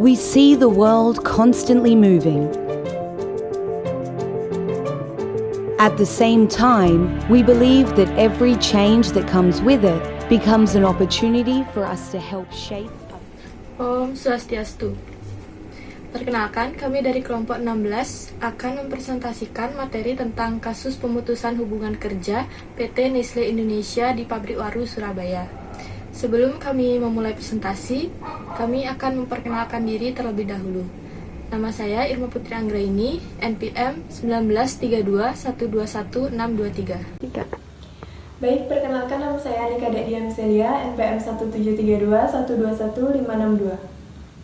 We see the world constantly moving. At the same time, we believe that every change that comes with it becomes an opportunity for us to help shape. Om Swastiastu. Perkenalkan, kami dari kelompok 16 akan mempresentasikan materi tentang kasus pemutusan hubungan kerja PT Nestle Indonesia di Pabrik Waru, Surabaya. Sebelum kami memulai presentasi, kami akan memperkenalkan diri terlebih dahulu. Nama saya Irma Putri Anggraini, NPM 19321210623. Baik, perkenalkan nama saya Anika Dian Celia, NPM 17321211562.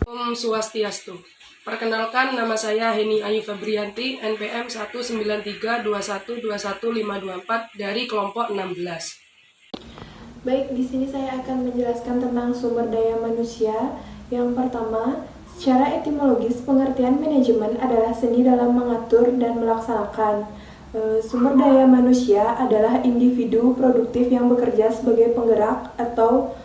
Om Swastiastu. Perkenalkan, nama saya Heni Ayu Febrianti, NPM 19321211524 dari kelompok 16. Baik, di sini saya akan menjelaskan tentang sumber daya manusia. Yang pertama, secara etimologis, pengertian manajemen adalah seni dalam mengatur dan melaksanakan. Sumber daya manusia adalah individu produktif yang bekerja sebagai penggerak atau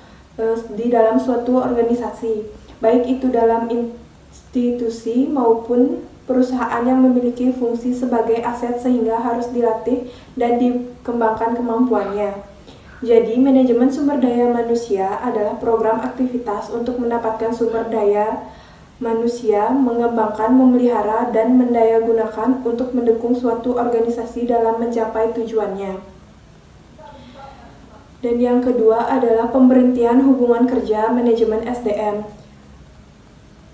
di dalam suatu organisasi, baik itu dalam institusi maupun perusahaan yang memiliki fungsi sebagai aset sehingga harus dilatih dan dikembangkan kemampuannya. Jadi, manajemen sumber daya manusia adalah program aktivitas untuk mendapatkan sumber daya manusia, mengembangkan, memelihara, dan mendayagunakan untuk mendukung suatu organisasi dalam mencapai tujuannya. Dan yang kedua adalah pemberhentian hubungan kerja manajemen SDM.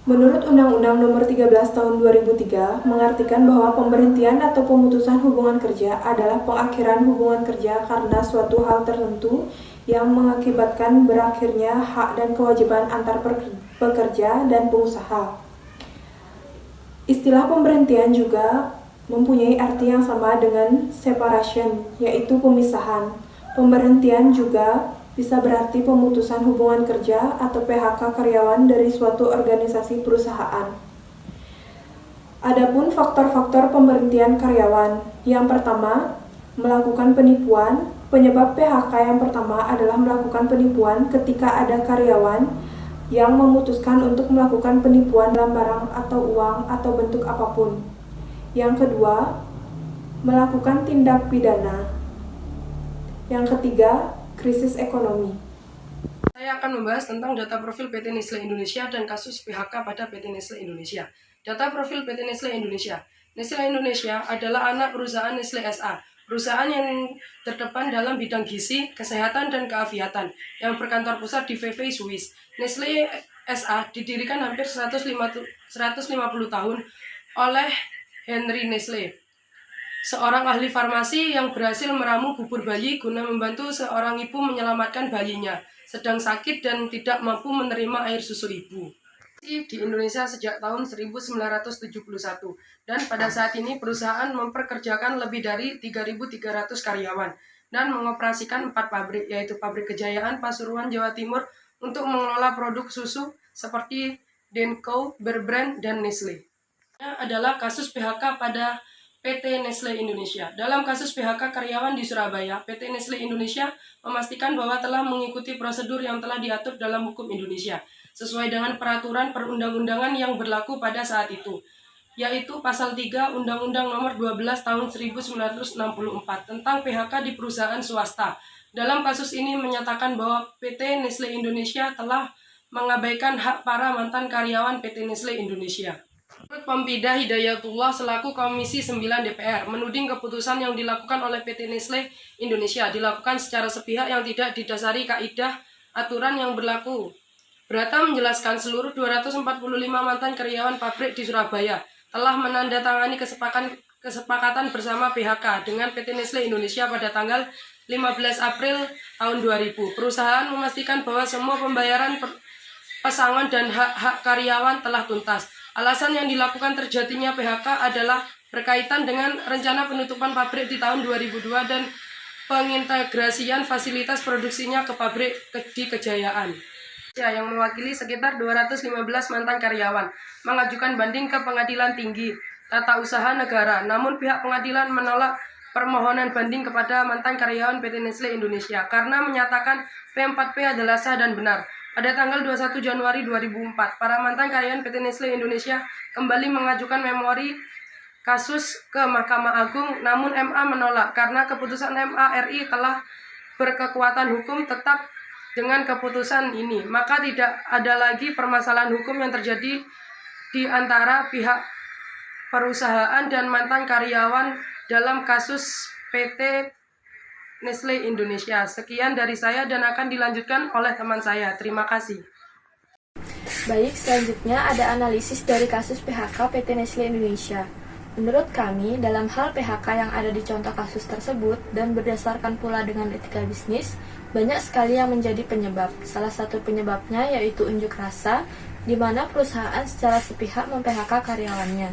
Menurut Undang-Undang Nomor 13 Tahun 2003 mengartikan bahwa pemberhentian atau pemutusan hubungan kerja adalah pengakhiran hubungan kerja karena suatu hal tertentu yang mengakibatkan berakhirnya hak dan kewajiban antar pekerja dan pengusaha. Istilah pemberhentian juga mempunyai arti yang sama dengan separation, yaitu pemisahan. Pemberhentian juga bisa berarti pemutusan hubungan kerja atau PHK karyawan dari suatu organisasi perusahaan. Adapun faktor-faktor pemberhentian karyawan, yang pertama, melakukan penipuan. Penyebab PHK yang pertama adalah melakukan penipuan ketika ada karyawan yang memutuskan untuk melakukan penipuan dalam barang atau uang atau bentuk apapun. Yang kedua, melakukan tindak pidana. Yang ketiga, krisis ekonomi. Saya akan membahas tentang data profil PT Nestle Indonesia dan kasus PHK pada PT Nestle Indonesia. Data profil PT Nestle Indonesia. Nestle Indonesia adalah anak perusahaan Nestle SA, perusahaan yang terdepan dalam bidang gizi, kesehatan, dan keafiatan, yang berkantor pusat di Vevey, Swiss. Nestle SA didirikan hampir 150 tahun oleh Henry Nestle, seorang ahli farmasi yang berhasil meramu bubur bayi guna membantu seorang ibu menyelamatkan bayinya, sedang sakit dan tidak mampu menerima air susu ibu. Di Indonesia sejak tahun 1971, dan pada saat ini perusahaan memperkerjakan lebih dari 3.300 karyawan dan mengoperasikan 4 pabrik, yaitu Pabrik Kejayaan, Pasuruan, Jawa Timur, untuk mengelola produk susu seperti Denko, Bear Brand, dan Nestle. Ini adalah kasus PHK pada PT Nestle Indonesia. Dalam kasus PHK karyawan di Surabaya, PT Nestle Indonesia memastikan bahwa telah mengikuti prosedur yang telah diatur dalam hukum Indonesia, sesuai dengan peraturan perundang-undangan yang berlaku pada saat itu, yaitu Pasal 3 Undang-Undang Nomor 12 Tahun 1964 tentang PHK di perusahaan swasta. Dalam kasus ini menyatakan bahwa PT Nestle Indonesia telah mengabaikan hak para mantan karyawan PT Nestle Indonesia. Menurut Pembida Hidayatullah selaku Komisi 9 DPR, menuding keputusan yang dilakukan oleh PT Nestle Indonesia dilakukan secara sepihak yang tidak didasari kaidah aturan yang berlaku. Brata menjelaskan seluruh 245 mantan karyawan pabrik di Surabaya telah menandatangani kesepakatan bersama PHK dengan PT Nestle Indonesia pada tanggal 15 April tahun 2000. Perusahaan memastikan bahwa semua pembayaran pesangon dan hak-hak karyawan telah tuntas. Alasan yang dilakukan terjadinya PHK adalah berkaitan dengan rencana penutupan pabrik di tahun 2002 dan pengintegrasian fasilitas produksinya ke pabrik di Kejayaan. Yang mewakili sekitar 215 mantan karyawan mengajukan banding ke Pengadilan Tinggi Tata Usaha Negara, namun pihak pengadilan menolak permohonan banding kepada mantan karyawan PT Nestle Indonesia karena menyatakan P4P adalah sah dan benar. Pada tanggal 21 Januari 2004, para mantan karyawan PT Nestle Indonesia kembali mengajukan memori kasus ke Mahkamah Agung, namun MA menolak karena keputusan MA RI telah berkekuatan hukum tetap. Dengan keputusan ini, maka tidak ada lagi permasalahan hukum yang terjadi di antara pihak perusahaan dan mantan karyawan dalam kasus PT Nestle Indonesia. Sekian dari saya dan akan dilanjutkan oleh teman saya. Terima kasih. Baik, selanjutnya ada analisis dari kasus PHK PT Nestle Indonesia. Menurut kami, dalam hal PHK yang ada di contoh kasus tersebut dan berdasarkan pula dengan etika bisnis, banyak sekali yang menjadi penyebab. Salah satu penyebabnya yaitu unjuk rasa, di mana perusahaan secara sepihak mem-PHK karyawannya.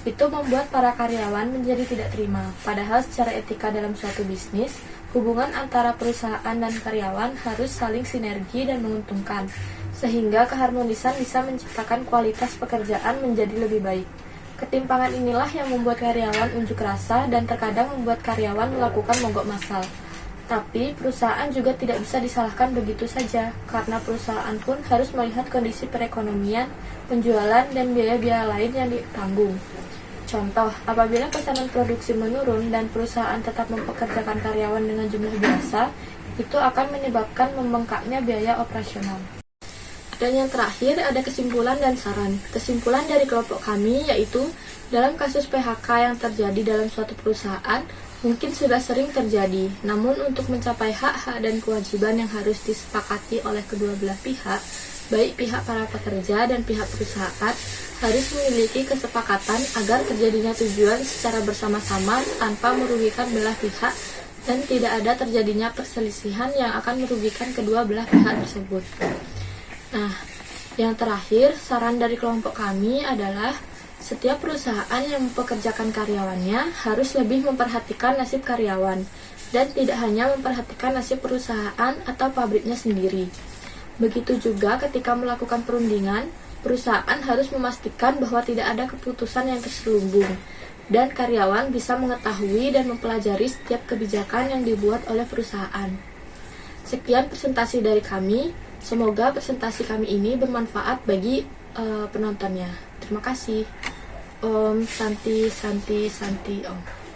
Itu membuat para karyawan menjadi tidak terima, padahal secara etika dalam suatu bisnis, hubungan antara perusahaan dan karyawan harus saling sinergi dan menguntungkan, sehingga keharmonisan bisa menciptakan kualitas pekerjaan menjadi lebih baik. Ketimpangan inilah yang membuat karyawan unjuk rasa dan terkadang membuat karyawan melakukan mogok massal. Tapi perusahaan juga tidak bisa disalahkan begitu saja, karena perusahaan pun harus melihat kondisi perekonomian, penjualan, dan biaya-biaya lain yang ditanggung. Contoh, apabila pesanan produksi menurun dan perusahaan tetap mempekerjakan karyawan dengan jumlah biasa, itu akan menyebabkan membengkaknya biaya operasional. Dan yang terakhir ada kesimpulan dan saran. Kesimpulan dari kelompok kami yaitu dalam kasus PHK yang terjadi dalam suatu perusahaan mungkin sudah sering terjadi. Namun untuk mencapai hak-hak dan kewajiban yang harus disepakati oleh kedua belah pihak, baik pihak para pekerja dan pihak perusahaan, harus memiliki kesepakatan agar terjadinya tujuan secara bersama-sama tanpa merugikan belah pihak dan tidak ada terjadinya perselisihan yang akan merugikan kedua belah pihak tersebut. Nah, yang terakhir, saran dari kelompok kami adalah setiap perusahaan yang mempekerjakan karyawannya harus lebih memperhatikan nasib karyawan dan tidak hanya memperhatikan nasib perusahaan atau pabriknya sendiri. Begitu juga ketika melakukan perundingan, perusahaan harus memastikan bahwa tidak ada keputusan yang terselubung dan karyawan bisa mengetahui dan mempelajari setiap kebijakan yang dibuat oleh perusahaan. Sekian presentasi dari kami. Semoga presentasi kami ini bermanfaat bagi penontonnya. Terima kasih. Om Santi Santi Santi Om.